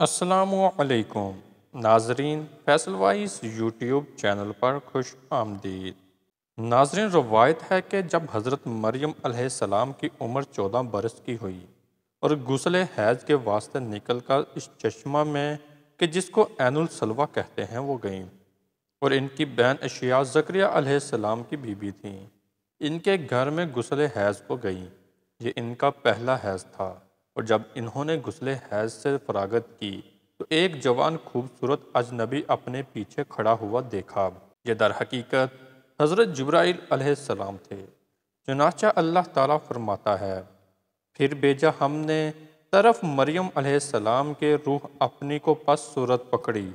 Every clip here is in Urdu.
السلام علیکم ناظرین، فیصل وائس یوٹیوب چینل پر خوش آمدید۔ ناظرین، روایت ہے کہ جب حضرت مریم علیہ السلام کی عمر 14 برس کی ہوئی اور غسل حیض کے واسطے نکل کر اس چشمہ میں کہ جس کو عین السلوہ کہتے ہیں وہ گئیں، اور ان کی بہن اشیاء زکریا علیہ السلام کی بیوی تھیں، ان کے گھر میں غسل حیض کو گئیں۔ یہ ان کا پہلا حیض تھا، اور جب انہوں نے غسل حیض سے فراغت کی تو ایک جوان خوبصورت اجنبی اپنے پیچھے کھڑا ہوا دیکھا۔ یہ در حقیقت حضرت جبرائیل علیہ السلام تھے۔ چنانچہ اللہ تعالیٰ فرماتا ہے، پھر بھیجا ہم نے طرف مریم علیہ السلام کے روح اپنی کو پس صورت پکڑی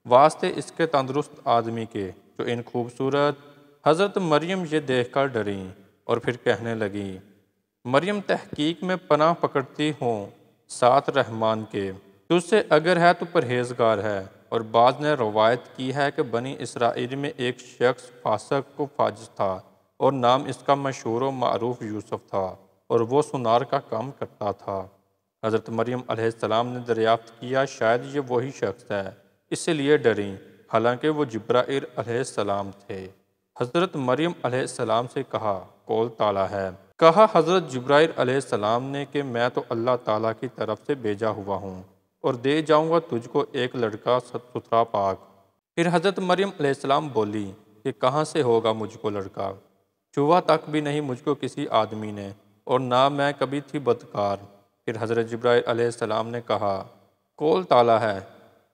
واسطے اس کے تندرست آدمی کے، جو ان خوبصورت حضرت مریم یہ دیکھ کر ڈریں اور پھر کہنے لگیں، مریم تحقیق میں پناہ پکڑتی ہوں ساتھ رحمان کے، تجھ سے اگر ہے تو پرہیزگار ہے۔ اور بعض نے روایت کی ہے کہ بنی اسرائیل میں ایک شخص فاسق و فاجر تھا، اور نام اس کا مشہور و معروف یوسف تھا، اور وہ سونار کا کام کرتا تھا۔ حضرت مریم علیہ السلام نے دریافت کیا شاید یہ وہی شخص ہے، اس لیے ڈریں، حالانکہ وہ جبرائیل علیہ السلام تھے۔ حضرت مریم علیہ السلام سے کہا، قول تعالیٰ ہے۔ کہا حضرت جبرائیل علیہ السلام نے کہ میں تو اللہ تعالیٰ کی طرف سے بھیجا ہوا ہوں، اور دے جاؤں گا تجھ کو ایک لڑکا ستھرا پاک۔ پھر حضرت مریم علیہ السلام بولی کہ کہاں سے ہوگا مجھ کو لڑکا؟ چھوا تک بھی نہیں مجھ کو کسی آدمی نے، اور نہ میں کبھی تھی بدکار۔ پھر حضرت جبرائیل علیہ السلام نے کہا، قول تعالیٰ ہے۔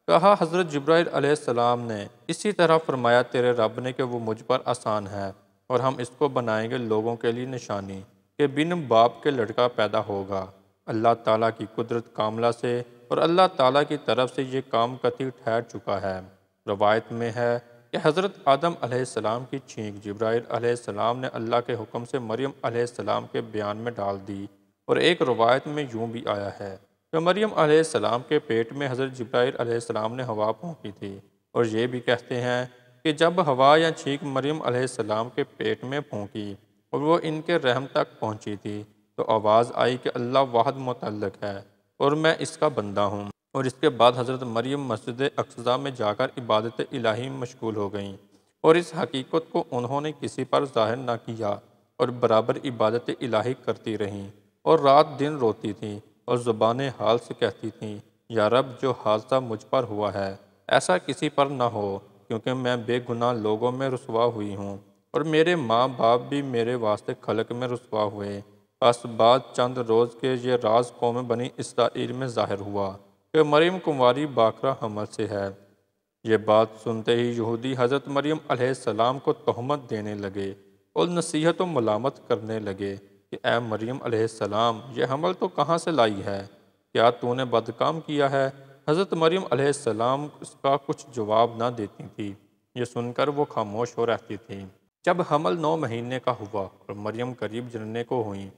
کہا حضرت جبرائیل علیہ السلام نے، اسی طرح فرمایا تیرے رب نے کہ وہ مجھ پر آسان ہے، اور ہم اس کو بنائیں گے لوگوں کے لیے نشانی کہ بن باپ کے لڑکا پیدا ہوگا۔ اللہ تعالیٰ کی قدرت کاملہ سے اور اللہ تعالیٰ کی طرف سے یہ کام قطعی ٹھہر چکا ہے۔ روایت میں ہے کہ حضرت آدم علیہ السلام کی چھینک جبرائیل علیہ السلام نے اللہ کے حکم سے مریم علیہ السلام کے بیان میں ڈال دی، اور ایک روایت میں یوں بھی آیا ہے کہ مریم علیہ السلام کے پیٹ میں حضرت جبرائیل علیہ السلام نے ہوا پھونکی تھی، اور یہ بھی کہتے ہیں کہ جب ہوا یا چھینک مریم علیہ السلام کے پیٹ میں پھونکی اور وہ ان کے رحم تک پہنچی تھی تو آواز آئی کہ اللہ واحد متعلق ہے اور میں اس کا بندہ ہوں۔ اور اس کے بعد حضرت مریم مسجد اقصی میں جا کر عبادت الہی میں مشغول ہو گئیں، اور اس حقیقت کو انہوں نے کسی پر ظاہر نہ کیا، اور برابر عبادت الہی کرتی رہیں، اور رات دن روتی تھیں اور زبان حال سے کہتی تھیں، یا رب جو حادثہ مجھ پر ہوا ہے ایسا کسی پر نہ ہو، کیونکہ میں بے گناہ لوگوں میں رسوا ہوئی ہوں، اور میرے ماں باپ بھی میرے واسطے خلق میں رسوا ہوئے۔ پس بعد چند روز کے یہ راز قوم بنی اسرائیل میں ظاہر ہوا کہ مریم کنواری باکرہ حمل سے ہے۔ یہ بات سنتے ہی یہودی حضرت مریم علیہ السلام کو تہمت دینے لگے اور نصیحت و ملامت کرنے لگے کہ اے مریم علیہ السلام، یہ حمل تو کہاں سے لائی ہے؟ کیا تو نے بدکام کیا ہے؟ حضرت مریم علیہ السلام اس کا کچھ جواب نہ دیتی تھی، یہ سن کر وہ خاموش ہو رہتی تھیں۔ جب حمل 9 مہینے کا ہوا اور مریم قریب جننے کو ہوئیں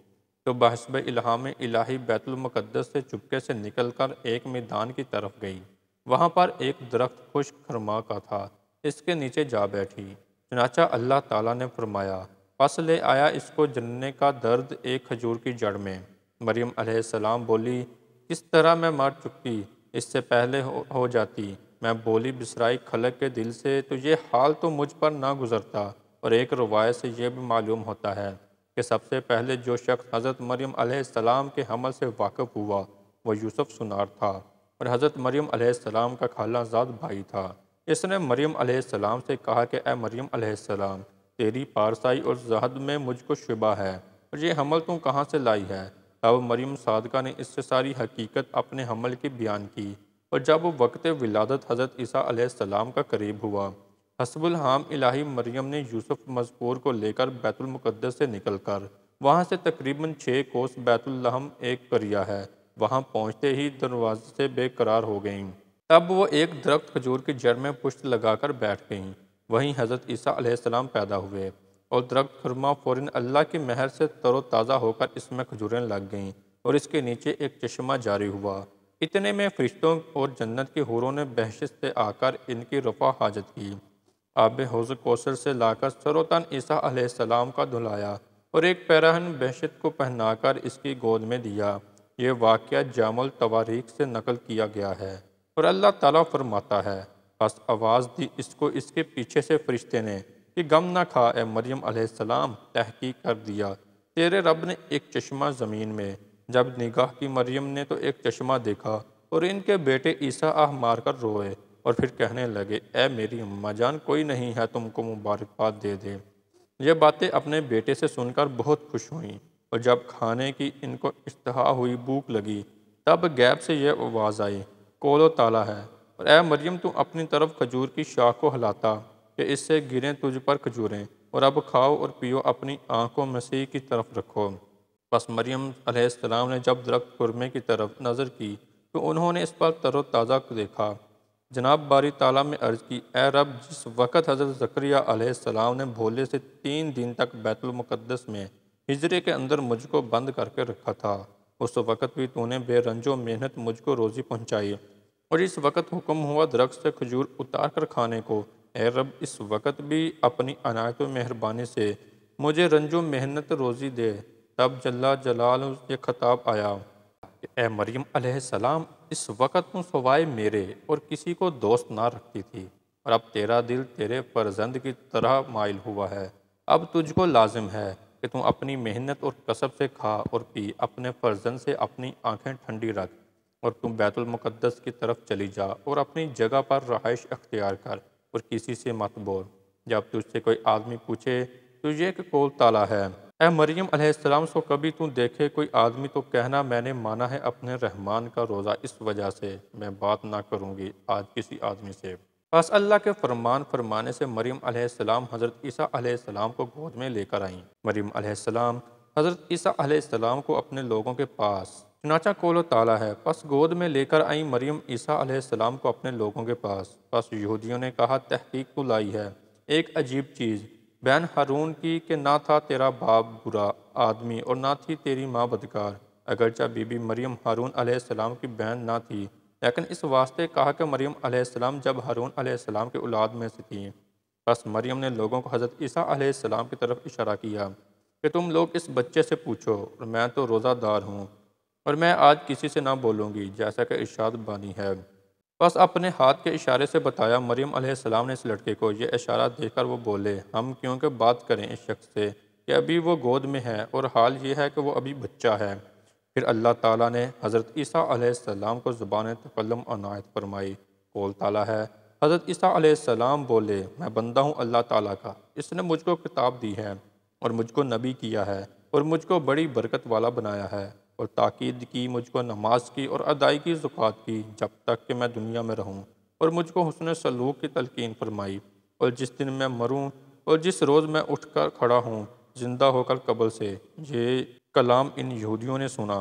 تو بحسب الہام الہی بیت المقدس سے چپکے سے نکل کر ایک میدان کی طرف گئی۔ وہاں پر ایک درخت خشک خرما کا تھا، اس کے نیچے جا بیٹھی۔ چنانچہ اللہ تعالیٰ نے فرمایا، پس لے آیا اس کو جننے کا درد ایک کھجور کی جڑ میں۔ مریم علیہ السلام بولی، کس طرح میں مر چکی، اس سے پہلے ہو جاتی۔ میں بولی بسرائی خلق کے دل سے تو یہ حال تو مجھ پر نہ گزرتا۔ اور ایک روایت سے یہ بھی معلوم ہوتا ہے کہ سب سے پہلے جو شخص حضرت مریم علیہ السلام کے حمل سے واقف ہوا وہ یوسف سونار تھا، اور حضرت مریم علیہ السلام کا خالہ زاد بھائی تھا۔ اس نے مریم علیہ السلام سے کہا کہ اے مریم علیہ السلام، تیری پارسائی اور زہد میں مجھ کو شبہ ہے، اور یہ حمل تو کہاں سے لائی ہے؟ تب مریم صادقہ نے اس سے ساری حقیقت اپنے حمل کی بیان کی، اور جب وقت ولادت حضرت عیسیٰ علیہ السلام کا قریب ہوا، حسب الہام الہی مریم نے یوسف مذکور کو لے کر بیت المقدس سے نکل کر وہاں سے تقریباً 6 کوس بیت لحم ایک قریہ ہے، وہاں پہنچتے ہی دروازے سے بے قرار ہو گئیں۔ تب وہ ایک درخت کھجور کی جڑ میں پشت لگا کر بیٹھ گئیں۔ وہیں حضرت عیسیٰ علیہ السلام پیدا ہوئے، اور درخت خرما فوراً اللہ کی مہر سے تر و تازہ ہو کر اس میں کھجوریں لگ گئیں، اور اس کے نیچے ایک چشمہ جاری ہوا۔ اتنے میں فرشتوں اور جنت کی حوروں نے بہشت سے آ کر ان کی رفع حاجت کی۔ آب حوض کوثر سے لا کر سر و تن عیسیٰ علیہ السلام کا دھلایا، اور ایک پیراہن بہشت کو پہنا کر اس کی گود میں دیا۔ یہ واقعہ جامع التواریخ سے نقل کیا گیا ہے۔ اور اللہ تعالیٰ فرماتا ہے، بس آواز دی اس کو اس کے پیچھے سے فرشتے نے کہ غم نہ کھا اے مریم علیہ السلام، تحقیق کر دیا تیرے رب نے ایک چشمہ زمین میں۔ جب نگاہ کی مریم نے تو ایک چشمہ دیکھا اور ان کے بیٹے عیسیٰ آہ مار کر روئے اور پھر کہنے لگے، اے میری اماں جان، کوئی نہیں ہے تم کو مبارکباد دے دے۔ یہ باتیں اپنے بیٹے سے سن کر بہت خوش ہوئیں، اور جب کھانے کی ان کو اشتہا ہوئی، بھوک لگی، تب غیب سے یہ آواز آئی، کولو تالا ہے، اور اے مریم تو اپنی طرف کھجور کی شاخ کو ہلاتا کہ اس سے گریں تجھ پر کھجوریں، اور اب کھاؤ اور پیو، اپنی آنکھ کو مسیح کی طرف رکھو۔ بس مریم علیہ السلام نے جب درخت خرمے کی طرف نظر کی تو انہوں نے اس پر تر و تازہ دیکھا۔ جناب باری تعالیٰ میں عرض کی، اے رب، جس وقت حضرت زکریا علیہ السلام نے بھولے سے 3 دن تک بیت المقدس میں حجرے کے اندر مجھ کو بند کر کے رکھا تھا، اس وقت بھی تو نے بے رنج و محنت مجھ کو روزی پہنچائی، اور اس وقت حکم ہوا درخت سے کھجور اتار کر کھانے کو، اے رب، اس وقت بھی اپنی عنایت و مہربانی سے مجھے رنج و محنت روزی دے۔ تب جل جلالہ یہ خطاب آیا کہ اے مریم علیہ السلام، اس وقت تم سوائے میرے اور کسی کو دوست نہ رکھتی تھی، اور اب تیرا دل تیرے فرزند کی طرح مائل ہوا ہے۔ اب تجھ کو لازم ہے کہ تم اپنی محنت اور کسب سے کھا اور پی، اپنے فرزند سے اپنی آنکھیں ٹھنڈی رکھ، اور تم بیت المقدس کی طرف چلی جا اور اپنی جگہ پر رہائش اختیار کر، اور کسی سے مت بول۔ جب تجھ سے کوئی آدمی پوچھے تو یہ کہ کول تالا ہے، اے مریم علیہ السلام، سو کبھی تو دیکھے کوئی آدمی تو کہنا، میں نے مانا ہے اپنے رحمان کا روزہ، اس وجہ سے میں بات نہ کروں گی آج کسی آدمی سے۔ بس اللہ کے فرمان فرمانے سے مریم علیہ السلام حضرت عیسیٰ علیہ السلام کو گود میں لے کر آئیں۔ مریم علیہ السلام حضرت عیسیٰ علیہ السلام کو اپنے لوگوں کے پاس، چنانچہ کولو تالا ہے، پس گود میں لے کر آئیں مریم عیسیٰ علیہ السلام کو اپنے لوگوں کے پاس۔ پس یہودیوں نے کہا، تحقیق تو لائی ہے ایک عجیب چیز، بہن ہارون کی، کہ نہ تھا تیرا باپ برا آدمی اور نہ تھی تیری ماں بدکار۔ اگرچہ بی بی مریم ہارون علیہ السلام کی بہن نہ تھی، لیکن اس واسطے کہا کہ مریم علیہ السلام جب ہارون علیہ السلام کے اولاد میں سے تھیں۔ پس مریم نے لوگوں کو حضرت عیسیٰ علیہ السلام کی طرف اشارہ کیا کہ تم لوگ اس بچے سے پوچھو، اور میں تو روزہ دار ہوں، اور میں آج کسی سے نہ بولوں گی، جیسا کہ ارشاد بانی ہے۔ بس اپنے ہاتھ کے اشارے سے بتایا مریم علیہ السلام نے اس لڑکے کو۔ یہ اشارہ دیکھ کر وہ بولے، ہم کیونکہ بات کریں اس شخص سے کہ ابھی وہ گود میں ہے، اور حال یہ ہے کہ وہ ابھی بچہ ہے۔ پھر اللہ تعالیٰ نے حضرت عیسیٰ علیہ السلام کو زبان تکلم عنایت فرمائی۔ کول تالا ہے، حضرت عیسیٰ علیہ السلام بولے، میں بندہ ہوں اللہ تعالیٰ کا، اس نے مجھ کو کتاب دی ہے اور مجھ کو نبی کیا ہے اور مجھ کو بڑی برکت والا بنایا ہے، اور تاکید کی مجھ کو نماز کی اور ادائیگی زکوٰۃ کی جب تک کہ میں دنیا میں رہوں، اور مجھ کو حسن سلوک کی تلقین فرمائی، اور جس دن میں مروں اور جس روز میں اٹھ کر کھڑا ہوں زندہ ہو کر قبر سے۔ یہ کلام ان یہودیوں نے سنا۔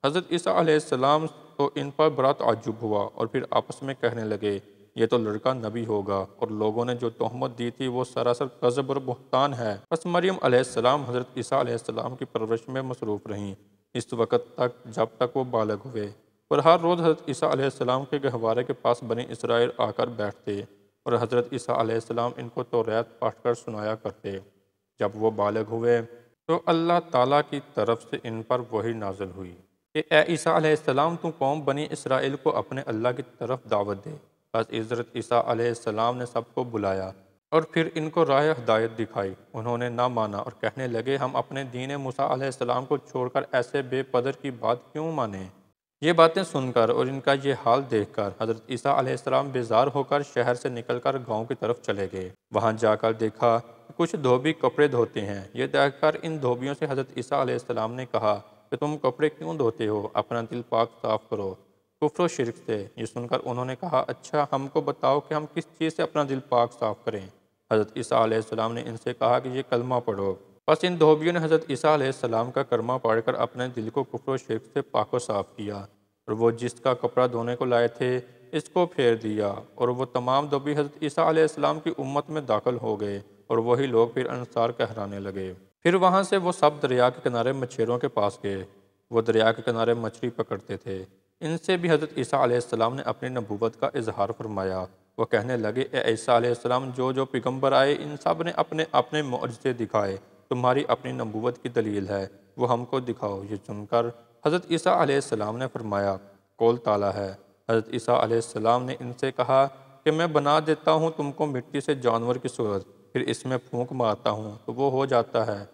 حضرت عیسیٰ علیہ السلام تو ان پر بڑا تعجب ہوا، اور پھر آپس میں کہنے لگے، یہ تو لڑکا نبی ہوگا، اور لوگوں نے جو تہمت دی تھی وہ سراسر کذب اور بہتان ہے۔ پس مریم علیہ السلام حضرت عیسیٰ علیہ السلام کی پرورش میں مصروف رہیں اس وقت تک جب تک وہ بالغ ہوئے، اور ہر روز حضرت عیسیٰ علیہ السلام کے گہوارے کے پاس بنی اسرائیل آ کر بیٹھتے، اور حضرت عیسیٰ علیہ السلام ان کو توریت پڑھ کر سنایا کرتے۔ جب وہ بالغ ہوئے تو اللہ تعالیٰ کی طرف سے ان پر وحی نازل ہوئی کہ اے عیسیٰ علیہ السلام، تو قوم بنی اسرائیل کو اپنے اللہ کی طرف دعوت دے۔ بس حضرت عیسیٰ علیہ السلام نے سب کو بلایا اور پھر ان کو راہ ہدایت دکھائی۔ انہوں نے نہ مانا اور کہنے لگے، ہم اپنے دین موسیٰ علیہ السلام کو چھوڑ کر ایسے بے پدر کی بات کیوں مانیں؟ یہ باتیں سن کر اور ان کا یہ حال دیکھ کر حضرت عیسیٰ علیہ السلام بیزار ہو کر شہر سے نکل کر گاؤں کی طرف چلے گئے۔ وہاں جا کر دیکھا کہ کچھ دھوبی کپڑے دھوتے ہیں۔ یہ دیکھ کر ان دھوبیوں سے حضرت عیسیٰ علیہ السلام نے کہا کہ تم کپڑے کیوں دھوتے ہو؟ اپنا دل پاک صاف کرو کفر و شرک سے۔ یہ سن کر انہوں نے کہا، اچھا ہم کو بتاؤ کہ ہم کس چیز سے اپنا دل پاک صاف کریں؟ حضرت عیسیٰ علیہ السلام نے ان سے کہا کہ یہ کلمہ پڑھو۔ پس ان دھوبیوں نے حضرت عیسیٰ علیہ السلام کا کلمہ پڑھ کر اپنے دل کو کفر و شرک سے پاک و صاف کیا، اور وہ جس کا کپڑا دھونے کو لائے تھے اس کو پھیر دیا، اور وہ تمام دھوبی حضرت عیسیٰ علیہ السلام کی امت میں داخل ہو گئے، اور وہی لوگ پھر انصار کہرانے لگے۔ پھر وہاں سے وہ سب دریا کے کنارے مچھیروں کے پاس گئے، وہ دریا کے کنارے مچھلی پکڑتے تھے۔ ان سے بھی حضرت عیسیٰ علیہ السلام نے اپنی نبوت کا اظہار فرمایا۔ وہ کہنے لگے، اے عیسیٰ علیہ السلام، جو پیغمبر آئے ان سب نے اپنے اپنے معجزے دکھائے، تمہاری اپنی نبوت کی دلیل ہے، وہ ہم کو دکھاؤ۔ یہ سن کر حضرت عیسیٰ علیہ السلام نے فرمایا، کول تالا ہے، حضرت عیسیٰ علیہ السلام نے ان سے کہا کہ میں بنا دیتا ہوں تم کو مٹی سے جانور کی صورت، پھر اس میں پھونک مارتا ہوں تو وہ ہو جاتا ہے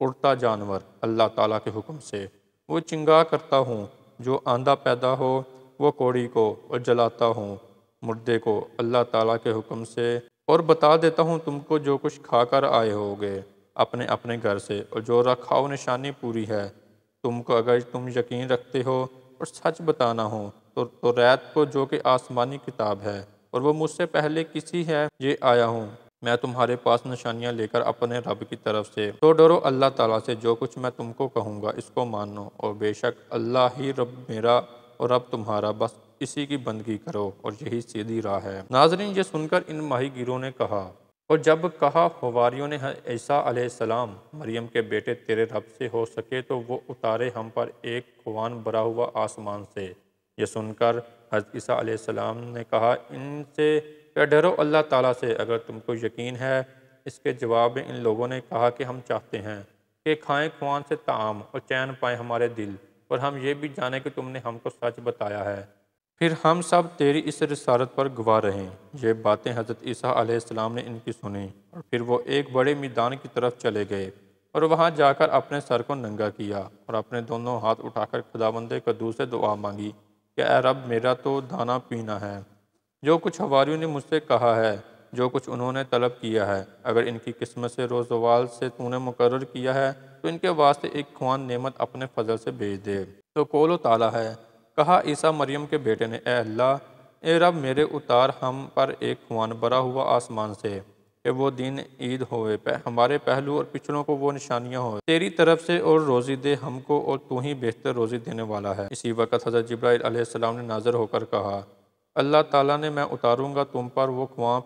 اڑتا جانور اللہ تعالیٰ کے حکم سے۔ وہ چنگا کرتا ہوں، جو آندھا پیدا ہو وہ کوڑی کو، اور جلاتا ہوں مردے کو اللہ تعالیٰ کے حکم سے، اور بتا دیتا ہوں تم کو جو کچھ کھا کر آئے ہوگے اپنے اپنے گھر سے، اور جو رکھاؤ نشانی پوری ہے تم کو، اگر تم یقین رکھتے ہو اور سچ بتانا ہو تو ریت کو جو کہ آسمانی کتاب ہے، اور وہ مجھ سے پہلے کسی ہے یہ آیا ہوں میں تمہارے پاس نشانیاں لے کر اپنے رب کی طرف سے، تو ڈرو اللہ تعالیٰ سے، جو کچھ میں تم کو کہوں گا اس کو مانو، اور بے شک اللہ ہی رب میرا اور رب تمہارا، بس اسی کی بندگی کرو اور یہی سیدھی راہ ہے۔ ناظرین، یہ سن کر ان ماہی گیروں نے کہا، اور جب کہا حواریوں نے عیسیٰ علیہ السلام مریم کے بیٹے تیرے رب سے ہو سکے تو وہ اتارے ہم پر ایک خوان بھرا ہوا آسمان سے۔ یہ سن کر حضرت عیسیٰ علیہ السلام نے کہا ان سے کہ ڈرو اللہ تعالیٰ سے اگر تم کو یقین ہے۔ اس کے جواب میں ان لوگوں نے کہا کہ ہم چاہتے ہیں کہ کھائیں خوان سے طعام اور چین پائیں ہمارے دل، اور ہم یہ بھی جانیں کہ تم نے ہم کو سچ بتایا ہے، پھر ہم سب تیری اس رسالت پر گواہ رہیں۔ یہ باتیں حضرت عیسیٰ علیہ السلام نے ان کی سنی، اور پھر وہ ایک بڑے میدان کی طرف چلے گئے، اور وہاں جا کر اپنے سر کو ننگا کیا، اور اپنے دونوں ہاتھ اٹھا کر خداوند قدوس سے دعا مانگی کہ اے رب میرا تو دانا پینا ہے، جو کچھ حواریوں نے مجھ سے کہا ہے، جو کچھ انہوں نے طلب کیا ہے، اگر ان کی قسمت سے روز زوال سے تو نے مقرر کیا ہے تو ان کے واسطے ایک خوان نعمت اپنے فضل سے بھیج دے۔ تو قول و تعالیٰ ہے۔ کہا عیسیٰ مریم کے بیٹے نے، اے اللہ، اے رب میرے اتار ہم پر ایک خوان بھرا ہوا آسمان سے، کہ وہ دن عید ہوئے ہمارے پہلو اور پچھلوں کو وہ نشانیاں ہوئے تیری طرف سے، اور روزی دے ہم کو، اور تو ہی بہتر روزی دینے والا ہے۔ اسی وقت حضرت جبرائیل علیہ السلام نے نازر ہو کر کہا، اللہ تعالیٰ نے میں اتاروں گا تم پر وہ خوان،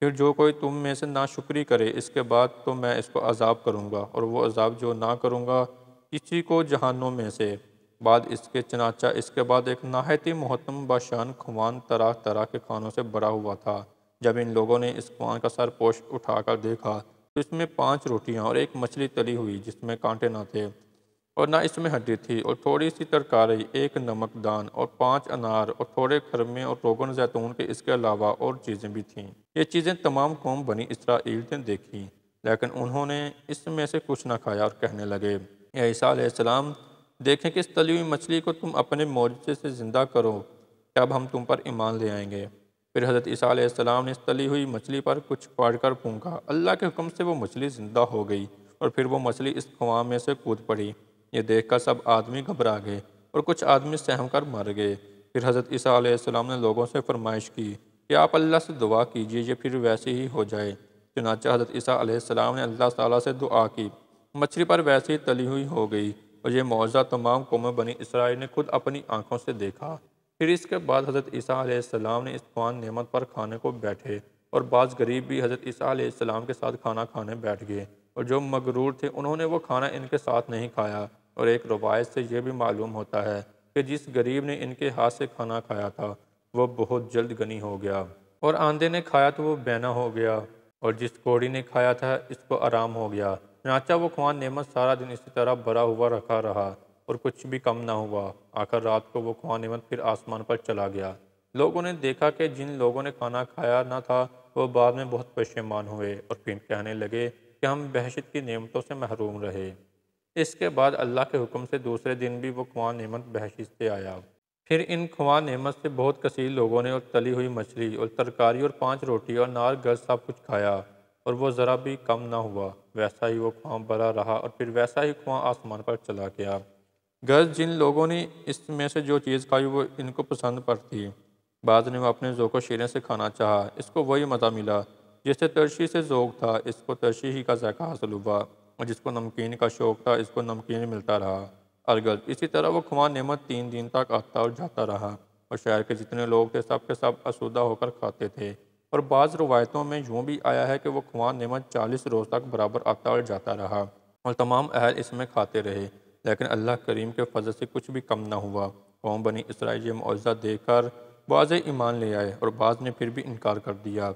پھر جو کوئی تم میں سے ناشکری کرے اس کے بعد تو میں اس کو عذاب کروں گا، اور وہ عذاب جو نہ کروں گا کسی کو جہنم میں سے۔ بعد اس کے چنانچہ اس کے بعد ایک نہایت ہی محترم باشان خوان طرح طرح کے کھانوں سے بھرا ہوا تھا۔ جب ان لوگوں نے اس خوان کا سر پوش اٹھا کر دیکھا تو اس میں 5 روٹیاں اور ایک مچھلی تلی ہوئی جس میں کانٹے نہ تھے اور نہ اس میں ہڈی تھی، اور تھوڑی سی ترکاری، ایک نمک دان اور 5 انار اور تھوڑے خرمے اور روغن زیتون کے، اس کے علاوہ اور چیزیں بھی تھیں۔ یہ چیزیں تمام قوم بنی اسرائیل نے دیکھی، لیکن انہوں نے اس میں سے کچھ نہ کھایا، اور کہنے لگے، اے عیسیٰ علیہ السلام، دیکھیں کہ اس تلی ہوئی مچھلی کو تم اپنے معجزے سے زندہ کرو، تب ہم تم پر ایمان لے آئیں گے۔ پھر حضرت عیسیٰ علیہ السلام نے اس تلی ہوئی مچھلی پر کچھ پڑھ کر پھونکا، اللہ کے حکم سے وہ مچھلی زندہ ہو گئی، اور پھر وہ مچھلی اس خوان میں سے کود پڑی۔ یہ دیکھ کر سب آدمی گھبرا گئے، اور کچھ آدمی سہم کر مر گئے۔ پھر حضرت عیسیٰ علیہ السلام نے لوگوں سے فرمائش کی کہ آپ اللہ سے دعا کیجئے، یہ پھر ویسے ہی ہو جائے۔ چنانچہ حضرت عیسیٰ علیہ السلام نے اللہ تعالیٰ سے دعا کی، مچھلی پر ویسے ہی تلی ہوئی ہو گئی، اور یہ معجزہ تمام قوم بنی اسرائیل نے خود اپنی آنکھوں سے دیکھا۔ پھر اس کے بعد حضرت عیسیٰ علیہ السلام نے اس خوان نعمت پر کھانے کو بیٹھے، اور بعض غریب بھی حضرت عیسیٰ علیہ السلام کے ساتھ کھانا کھانے بیٹھ گئے، اور جو مغرور تھے انہوں نے وہ کھانا ان کے ساتھ نہیں کھایا۔ اور ایک روایت سے یہ بھی معلوم ہوتا ہے کہ جس غریب نے ان کے ہاتھ سے کھانا کھایا تھا وہ بہت جلد غنی ہو گیا، اور آندھے نے کھایا تو وہ بینا ہو گیا، اور جس کوڑی نے کھایا تھا اس کو آرام ہو گیا۔ چنانچہ وہ خوان نعمت سارا دن اسی طرح بھرا ہوا رکھا رہا، اور کچھ بھی کم نہ ہوا۔ آخر رات کو وہ خوان نعمت پھر آسمان پر چلا گیا۔ لوگوں نے دیکھا کہ جن لوگوں نے کھانا کھایا نہ تھا وہ بعد میں بہت پشیمان ہوئے، اور پھر کہنے لگے کہ ہم بہشت کی نعمتوں سے محروم رہے۔ اس کے بعد اللہ کے حکم سے دوسرے دن بھی وہ خوان نعمت بہشت سے آیا۔ پھر ان خوان نعمت سے بہت کثیر لوگوں نے اور تلی ہوئی مچھلی اور ترکاری اور 5 روٹی اور نار گز سب کچھ کھایا، اور وہ ذرا بھی کم نہ ہوا۔ ویسا ہی وہ خوان بھرا رہا، اور پھر ویسا ہی خوان آسمان پر چلا گیا۔ غرض جن لوگوں نے اس میں سے جو چیز کھائی وہ ان کو پسند پر تھی۔ بعض نے وہ اپنے ذوق و شیریں سے کھانا چاہا، اس کو وہی مزہ ملا جسے ترشی سے ذوق تھا، اس کو ترشی ہی کا ذائقہ حاصل ہوا، اور جس کو نمکین کا شوق تھا اس کو نمکین ملتا رہا۔ الغرض اسی طرح وہ خوان نعمت 3 دن تک آتا اور جاتا رہا، اور شہر کے جتنے لوگ تھے سب کے سب آسودہ ہو کر کھاتے تھے۔ اور بعض روایتوں میں یوں بھی آیا ہے کہ وہ خوان نعمت 40 روز تک برابر آتا اور جاتا رہا، اور تمام اہل اس میں کھاتے رہے، لیکن اللہ کریم کے فضل سے کچھ بھی کم نہ ہوا۔ قوم بنی اسرائیل یہ معجزہ دیکھ کر بعض ایمان لے آئے، اور بعض نے پھر بھی انکار کر دیا،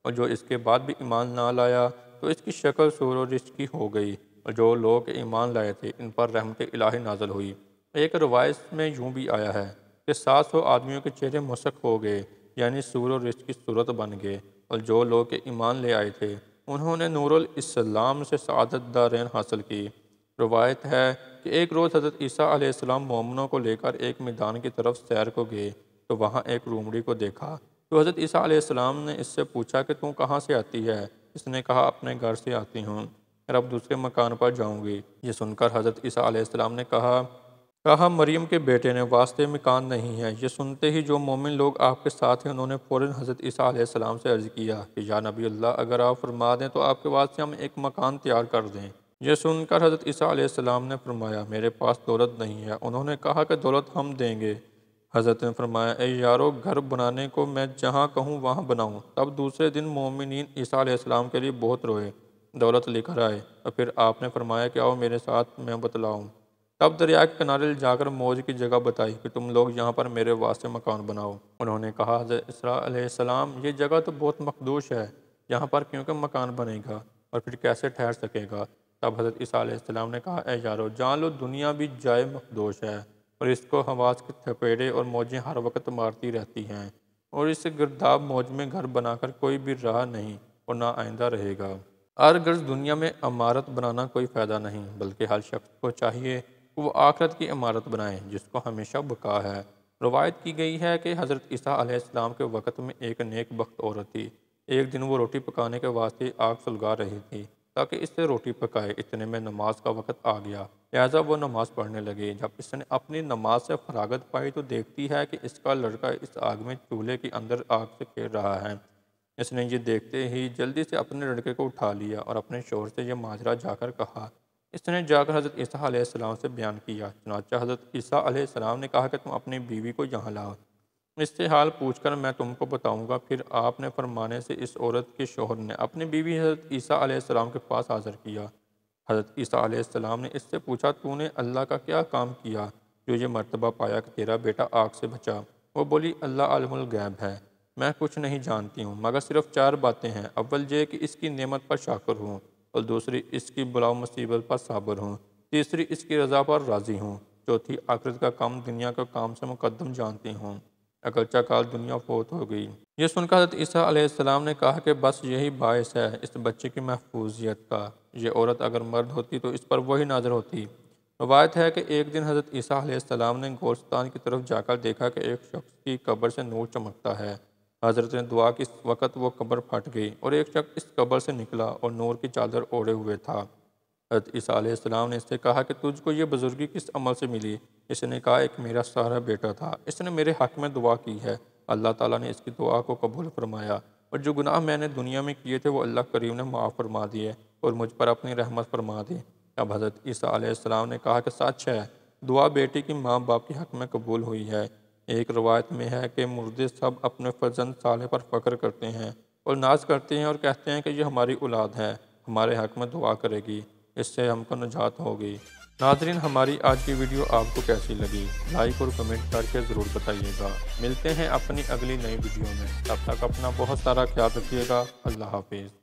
اور جو اس کے بعد بھی ایمان نہ لایا تو اس کی شکل سور و رچھ کی ہو گئی، اور جو لوگ ایمان لائے تھے ان پر رحمت الہی نازل ہوئی۔ ایک روایت میں یوں بھی آیا ہے کہ 700 آدمیوں کے چہرے مسخ ہو گئے، یعنی سور و رچھ کی صورت بن گئے، اور جو لوگ ایمان لے آئے تھے انہوں نے نور الاسلام سے سعادت دارین حاصل کی۔ روایت ہے کہ ایک روز حضرت عیسیٰ علیہ السلام مومنوں کو لے کر ایک میدان کی طرف سیر کو گئے تو وہاں ایک لومڑی کو دیکھا۔ تو حضرت عیسیٰ علیہ السلام نے اس سے پوچھا کہ تم کہاں سے آتی ہے؟ اس نے کہا اپنے گھر سے آتی ہوں، پھر اب دوسرے مکان پر جاؤں گی۔ یہ سن کر حضرت عیسیٰ علیہ السلام نے کہا مریم کے بیٹے نے واسطے مکان نہیں ہے۔ یہ سنتے ہی جو مومن لوگ آپ کے ساتھ ہیں انہوں نے فوراً حضرت عیسیٰ علیہ السلام سے عرض کیا کہ یا نبی اللہ، اگر آپ فرما دیں تو آپ کے واسطے ہم ایک مکان تیار کر دیں۔ یہ سن کر حضرت عیسیٰ علیہ السلام نے فرمایا میرے پاس دولت نہیں ہے۔ انہوں نے کہا کہ دولت ہم دیں گے۔ حضرت نے فرمایا اے یارو، گھر بنانے کو میں جہاں کہوں وہاں بناؤں۔ تب دوسرے دن مومنین عیسیٰ علیہ السلام کے لیے بہت روئے، دولت لے کر آئے، اور پھر آپ نے فرمایا کہ آؤ میرے ساتھ میں بتلاؤں۔ تب دریا کے کنارے جا کر موج کی جگہ بتائی کہ تم لوگ یہاں پر میرے واسطے مکان بناؤ۔ انہوں نے کہا حضرت عیسیٰ علیہ السلام، یہ جگہ تو بہت مقدوس ہے، یہاں پر کیوں کہ مکان بنے گا اور پھر کیسے ٹھہر سکے گا؟ تب حضرت عیسیٰ علیہ السلام نے کہا اے یارو، جان لو دنیا بھی جائے مقدوس ہے، اور اس کو حواس کے تھپیڑے اور موجیں ہر وقت مارتی رہتی ہیں، اور اس گرداب موج میں گھر بنا کر کوئی بھی رہا نہیں اور نہ آئندہ رہے گا۔ غرض دنیا میں عمارت بنانا کوئی فائدہ نہیں، بلکہ ہر شخص کو چاہیے کہ وہ آخرت کی عمارت بنائے جس کو ہمیشہ بقا ہے۔ روایت کی گئی ہے کہ حضرت عیسیٰ علیہ السلام کے وقت میں ایک نیک بخت عورت تھی۔ ایک دن وہ روٹی پکانے کے واسطے آگ سلگا رہی تھی تاکہ اس سے روٹی پکائے۔ اتنے میں نماز کا وقت آ گیا، لہٰذا وہ نماز پڑھنے لگی۔ جب اس نے اپنی نماز سے فراغت پائی تو دیکھتی ہے کہ اس کا لڑکا اس آگ میں چولہے کے اندر آگ سے کھیل رہا ہے۔ اس نے یہ دیکھتے ہی جلدی سے اپنے لڑکے کو اٹھا لیا اور اپنے شوہر سے یہ ماجرا جا کر کہا۔ اس نے جا کر حضرت عیسیٰ علیہ السلام سے بیان کیا۔ چنانچہ حضرت عیسیٰ علیہ السلام نے کہا کہ تم اپنی بیوی کو یہاں لاؤ، اس سے حال پوچھ کر میں تم کو بتاؤں گا۔ پھر آپ نے فرمانے سے اس عورت کے شوہر نے اپنی بیوی حضرت عیسیٰ علیہ السلام کے پاس حاضر کیا۔ حضرت عیسیٰ علیہ السلام نے اس سے پوچھا تو نے اللہ کا کیا کام کیا جو یہ مرتبہ پایا کہ تیرا بیٹا آگ سے بچا؟ وہ بولی اللہ عالم الغیب ہے، میں کچھ نہیں جانتی ہوں مگر صرف 4 باتیں ہیں۔ اول یہ کہ اس کی نعمت پر شاکر ہوں، اور دوسری اس کی بلا و مصیبت پر صابر ہوں، تیسری اس کی رضا پر راضی ہوں، چوتھی آخرت کا کام دنیا کا کام سے مقدم جانتی ہوں، اگرچہ کال دنیا فوت ہو گئی۔ یہ سن کر حضرت عیسیٰ علیہ السلام نے کہا کہ بس یہی باعث ہے اس بچے کی محفوظیت کا، یہ عورت اگر مرد ہوتی تو اس پر وہی نازل ہوتی۔ روایت ہے کہ ایک دن حضرت عیسیٰ علیہ السلام نے گورستان کی طرف جا کر دیکھا کہ ایک شخص کی قبر سے نور چمکتا ہے۔ حضرت نے دعا کی، اس وقت وہ قبر پھٹ گئی اور ایک شخص اس قبر سے نکلا اور نور کی چادر اوڑھے ہوئے تھا۔ حضرت عیسیٰ علیہ السلام نے اس سے کہا کہ تجھ کو یہ بزرگی کس عمل سے ملی؟ اس نے کہا ایک میرا سارا بیٹا تھا، اس نے میرے حق میں دعا کی ہے، اللہ تعالیٰ نے اس کی دعا کو قبول فرمایا، اور جو گناہ میں نے دنیا میں کیے تھے وہ اللہ کریم نے معاف فرما دیے اور مجھ پر اپنی رحمت فرما دی۔ اب حضرت عیسیٰ علیہ السلام نے کہا کہ سچ ہے، دعا بیٹی کی ماں باپ کے حق میں قبول ہوئی ہے۔ ایک روایت میں ہے کہ مردے سب اپنے فرزند صالح پر فخر کرتے ہیں اور ناز کرتے ہیں اور کہتے ہیں کہ یہ ہماری اولاد ہے، ہمارے حق میں دعا کرے گی، اس سے ہم کو نجات ہوگی۔ ناظرین، ہماری آج کی ویڈیو آپ کو کیسی لگی؟ لائک اور کمنٹ کر کے ضرور بتائیے گا۔ ملتے ہیں اپنی اگلی نئی ویڈیو میں، تب تک اپنا بہت سارا خیال رکھیے گا۔ اللہ حافظ۔